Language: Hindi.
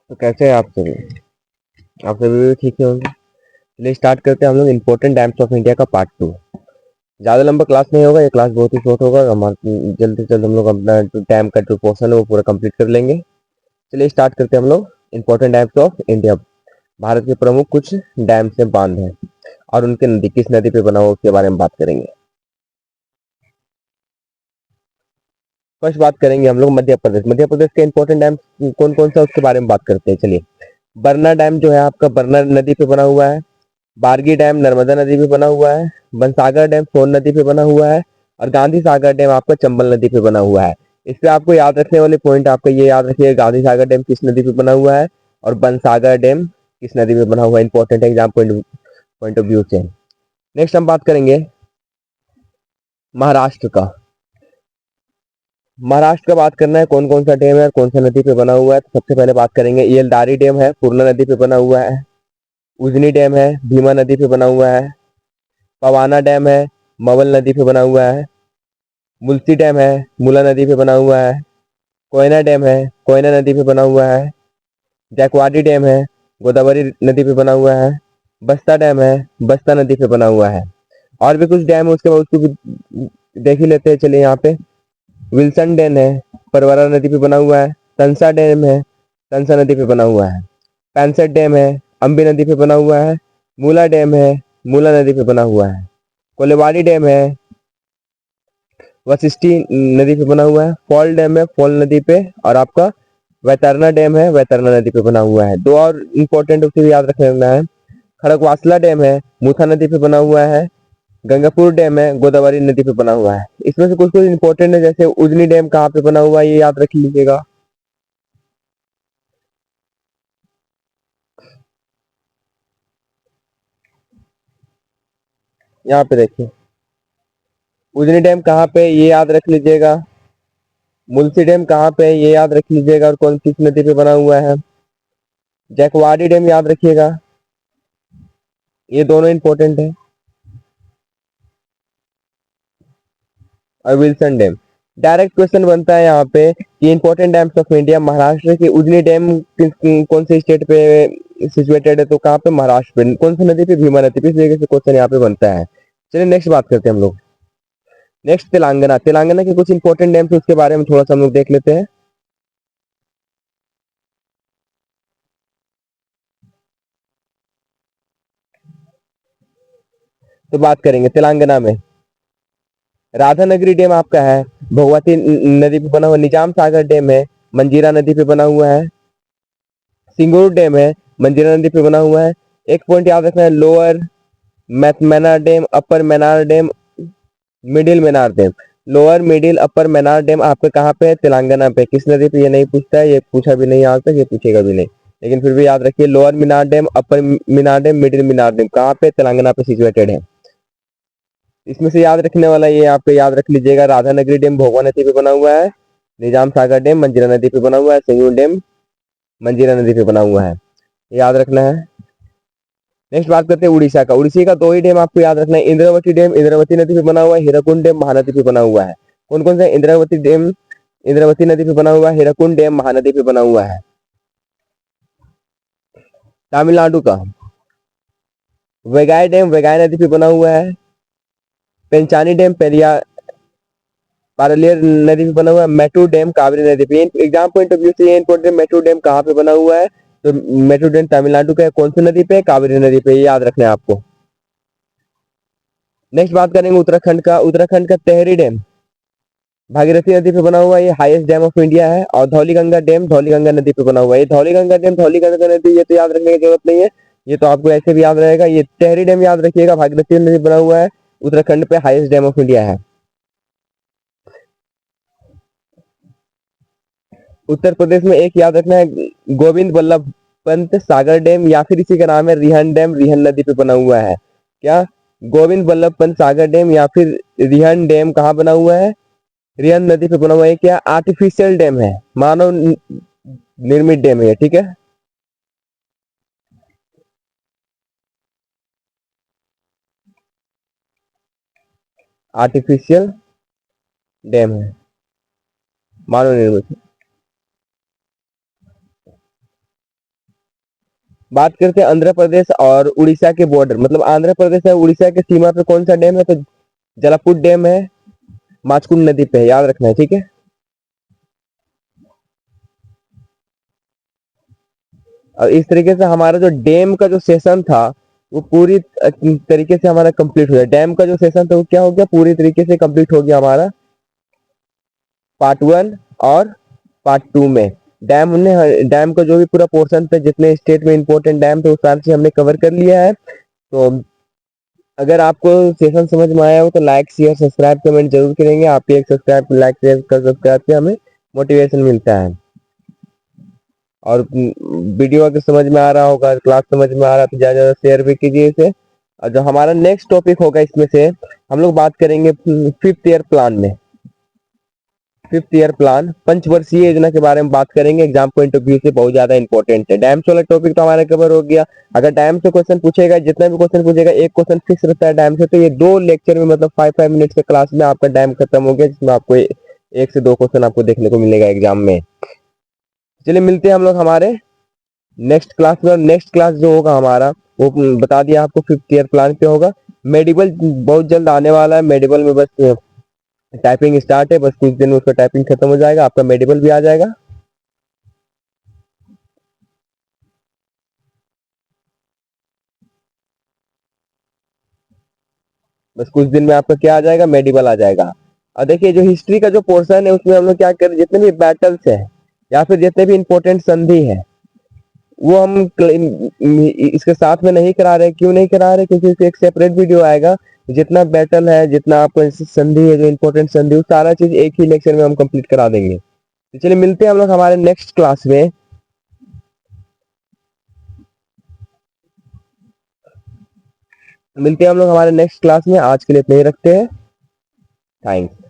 तो कैसे हैं आप सभी भी ठीक ही होंगे। चलिए स्टार्ट करते हैं हम लोग इम्पोर्टेंट डैम्स ऑफ इंडिया का पार्ट 2। ज़्यादा लंबा क्लास नहीं होगा, ये क्लास बहुत ही शॉर्ट होगा। हमारे जल्द से जल्द हम लोग अपना डैम का जो पोर्शन है वो पूरा कंप्लीट कर लेंगे। चलिए स्टार्ट करते हैं हम लोग important dams of India. Bharat के प्रमुख कुछ डैम से बांध हैं और उनके नदी किस नदी पे बना हुआ उसके बारे में बात करेंगे। फर्स्ट बात करेंगे हम लोग मध्य प्रदेश के इंपॉर्टेंट डैम कौन कौन सा उसके बारे में बात करते हैं। चलिए, बरना डैम जो है आपका बरना नदी पे बना हुआ है। बारगी डैम नर्मदा नदी पे बना हुआ है। बनसागर डैम सोन नदी पे बना हुआ है। और गांधी सागर डैम आपका चंबल नदी पे बना हुआ है। इस पे आपको याद रखने वाले पॉइंट आपका ये याद रखिए, गांधी सागर डैम किस नदी पे बना हुआ है और बनसागर डैम किस नदी पे बना हुआ है। Important exam point of view से। नेक्स्ट हम बात करेंगे महाराष्ट्र का। महाराष्ट्र का बात करना है कौन कौन सा डैम है और कौन सा नदी पे बना हुआ है। तो सबसे पहले बात करेंगे येलदारी डैम है, पूर्णा नदी पे बना हुआ है। उजनी डैम है, भीमा नदी पे बना हुआ है। पवाना डैम है, मवल नदी पे बना हुआ है। मुल्सी डैम है, मुला नदी पे बना हुआ है। कोयना डैम है, कोयना नदी पे बना हुआ है। जैकवाडी डैम है, गोदावरी नदी पे बना हुआ है। बस्ता डैम है, बस्ता नदी पे बना हुआ है। और भी कुछ डैम है उसके बाद उसको भी देख ही लेते हैं। चलिए यहाँ पे विल्सन डैम है, परवरा नदी पे बना हुआ है। तंसा डैम है, तंसा नदी पे बना हुआ है। पैंसठ डैम है, अम्बी नदी पे बना हुआ है। मूला डैम है, मूला नदी पे बना हुआ है। कोलेवाड़ी डैम है, वशिष्ठी नदी पे बना हुआ है। फॉल डैम है, फॉल नदी पे। और आपका वैतरना डैम है, वैतरना नदी पे बना हुआ है। दो और इम्पोर्टेंट उसे भी याद रखना है। खड़गवासला डैम है, मुथा नदी पे बना हुआ है। गंगापुर डैम है, गोदावरी नदी पे बना हुआ है। इसमें से कुछ कुछ इंपॉर्टेंट है, जैसे उजनी डैम कहाँ पे बना हुआ है ये याद रख लीजिएगा। यहाँ पे देखिए उजनी डैम कहाँ पे ये याद रख लीजिएगा। मुल्सी डैम कहाँ पे ये याद रख लीजिएगा और कौन किस नदी पे बना हुआ है। जैकवाडी डैम याद रखिएगा, ये दोनों इंपॉर्टेंट है। और विल्सन डैम। डायरेक्ट क्वेश्चन बनता है यहाँ पे कि important dams of India. Maharashtra की उजनी डैम कौन से स्टेट पे सिचुएटेड है, तो कहाँ पे, महाराष्ट्र पे। कौन सी नदी पे, भीमा नदी पे। इस तरीके से क्वेश्चन यहाँ पे बनता है। चलिए नेक्स्ट बात करते हैं हम लोग। नेक्स्ट तेलंगाना। तेलंगाना के कुछ इंपॉर्टेंट डैम्स उसके बारे में थोड़ा सा हम लोग देख लेते हैं। तो बात करेंगे तेलंगाना में राधानगरी डैम आपका है, भगवती नदी पे बना हुआ। निजाम सागर डैम है, मंजीरा नदी पे बना हुआ है। सिंगूर डैम है, मंजीरा नदी पे बना हुआ है। एक पॉइंट याद रखना है, lower Manair dam, upper Manair dam, middle Manair dam. Lower middle upper Manair dam आपके कहाँ पे है, तेलंगाना पे। किस नदी पे ये नहीं पूछता है, ये पूछा भी नहीं आज तक, ये पूछेगा भी नहीं। लेकिन फिर भी याद रखिए, लोअर मीनार डैम, अपर मीनार डैम, मिडिल मीनार डैम कहाँ पे, तेलंगाना पे सिचुएटेड है। इसमें से याद रखने वाला ये आप याद रख लीजिएगा, राधानगरी डैम भोगवा नदी पे बना हुआ है। निजाम सागर डैम मंजीरा नदी पे बना हुआ है। सिंगूर डैम मंजीरा नदी पे बना हुआ है, याद रखना है। नेक्स्ट बात करते हैं उड़ीसा का। उड़ीसा का दो ही डैम आपको याद रखना है। इंद्रावती डैम इंद्रावती नदी पे बना हुआ है। हीराकुंड डैम महानदी पे बना हुआ है। कौन कौन सा, इंद्रावती डैम इंद्रावती नदी पे बना हुआ है, हीराकुंड डैम महानदी पे बना हुआ है। तमिलनाडु का वेगाई डैम वेगाई नदी पे बना हुआ है। पेंचानी डैम पेरिया पारालियर नदी पे बना हुआ है। मेट्रो डैम कावेरी नदी पे। एग्जाम पॉइंट ऑफ व्यू से ये इंपॉर्टेंट, मेट्रो डैम कहाँ पे बना हुआ है, तो मेट्रो डैम तमिलनाडु का है। कौन सी नदी पे, कावेरी नदी पे, ये याद रखना है आपको। नेक्स्ट बात करेंगे उत्तराखंड का। उत्तराखंड का तेहरी डैम भागीरथी नदी पे बना हुआ है, ये हाईएस्ट डैम ऑफ इंडिया है। और धौलीगंगा डैम धौलीगंगा नदी पे बना हुआ है। ये धौलीगंगा डैम धौलीगंगा नदी, ये तो याद रखने की जरूरत नहीं है, ये तो आपको ऐसे भी याद रहेगा। ये तेहरी डैम याद रखिएगा, भागीरथी नदी बना हुआ है, उत्तराखंड पे हाईएस्ट डैम ऑफ इंडिया है। उत्तर प्रदेश में एक याद रखना है, गोविंद बल्लभ पंत सागर डैम, या फिर इसी का नाम है रिहन डैम, रिहन नदी पे बना हुआ है। क्या, गोविंद बल्लभ पंत सागर डैम या फिर रिहन डैम कहाँ बना हुआ है, रिहन नदी पे बना हुआ है। क्या आर्टिफिशियल डैम है, मानव निर्मित डैम है, ठीक है। आर्टिफिशियल डैम है, मानव निर्मित। बात करते हैं आंध्र प्रदेश और उड़ीसा के बॉर्डर, मतलब आंध्र प्रदेश और उड़ीसा के सीमा पे कौन सा डैम है, तो जलापुर डैम है, माचकुंड नदी पे है, याद रखना है, ठीक है। और इस तरीके से हमारा जो डैम का जो सेशन था वो पूरी तरीके से हमारा कंप्लीट हो गया। डैम का जो सेशन था वो क्या हो गया, पूरी तरीके से कंप्लीट हो गया हमारा पार्ट 1 और पार्ट 2 में। डैम का जो भी पूरा पोर्शन था, जितने स्टेट में इंपॉर्टेंट डैम थे, उस सारे से हमने कवर कर लिया है। तो अगर आपको सेशन समझ में आया हो तो लाइक शेयर सब्सक्राइब कमेंट जरूर करेंगे। आपके एक सब्सक्राइब लाइक शेयर का सब्सक्राइब से हमें मोटिवेशन मिलता है। और वीडियो अगर समझ में आ रहा होगा, क्लास समझ में आ रहा है, तो ज्यादा ज्यादा शेयर भी कीजिए इसे। और जो हमारा नेक्स्ट टॉपिक होगा इसमें से हम लोग बात करेंगे 5th ईयर प्लान में। 5th ईयर प्लान पंचवर्षीय योजना के बारे में बात करेंगे। एग्जाम पॉइंट ऑफ व्यू से बहुत ज्यादा इंपॉर्टेंट है। डैम्स वाला टॉपिक तो हमारा कवर हो गया। अगर डैम से क्वेश्चन पूछेगा, जितना भी क्वेश्चन पूछेगा, एक क्वेश्चन फिक्स रहता है डैम से, तो ये 2 लेक्चर में, मतलब 5 5 मिनट्स के क्लास में आपका डैम खत्म हो गया, जिसमें आपको 1 से 2 क्वेश्चन आपको देखने को मिलेगा एग्जाम में। चलिए मिलते हैं हम लोग हमारे नेक्स्ट क्लास में। नेक्स्ट क्लास जो होगा हमारा, वो बता दिया आपको 5th ईयर प्लान पे होगा। मेडिबल बहुत जल्द आने वाला है। मेडिबल में बस टाइपिंग स्टार्ट है, बस कुछ दिन में उसका टाइपिंग खत्म हो जाएगा, आपका मेडिबल भी आ जाएगा। बस कुछ दिन में आपका क्या आ जाएगा, मेडिबल आ जाएगा। और देखिए जो हिस्ट्री का जो पोर्शन है उसमें हम लोग क्या करें, जितने भी बैटल्स है या फिर जितने भी इंपॉर्टेंट संधि है वो हम इसके साथ में नहीं करा रहे। क्यों नहीं करा रहे, क्योंकि इसका एक सेपरेट वीडियो आएगा। जितना बैटल है, जितना आपको संधि है, जो इंपॉर्टेंट संधि, वो सारा चीज एक ही लेक्चर में हम कंप्लीट करा देंगे। तो चलिए मिलते हैं हम लोग हमारे नेक्स्ट क्लास में। मिलते हैं हम लोग हमारे नेक्स्ट क्लास में। आज के लिए इतना ही रखते हैं। थैंक्स।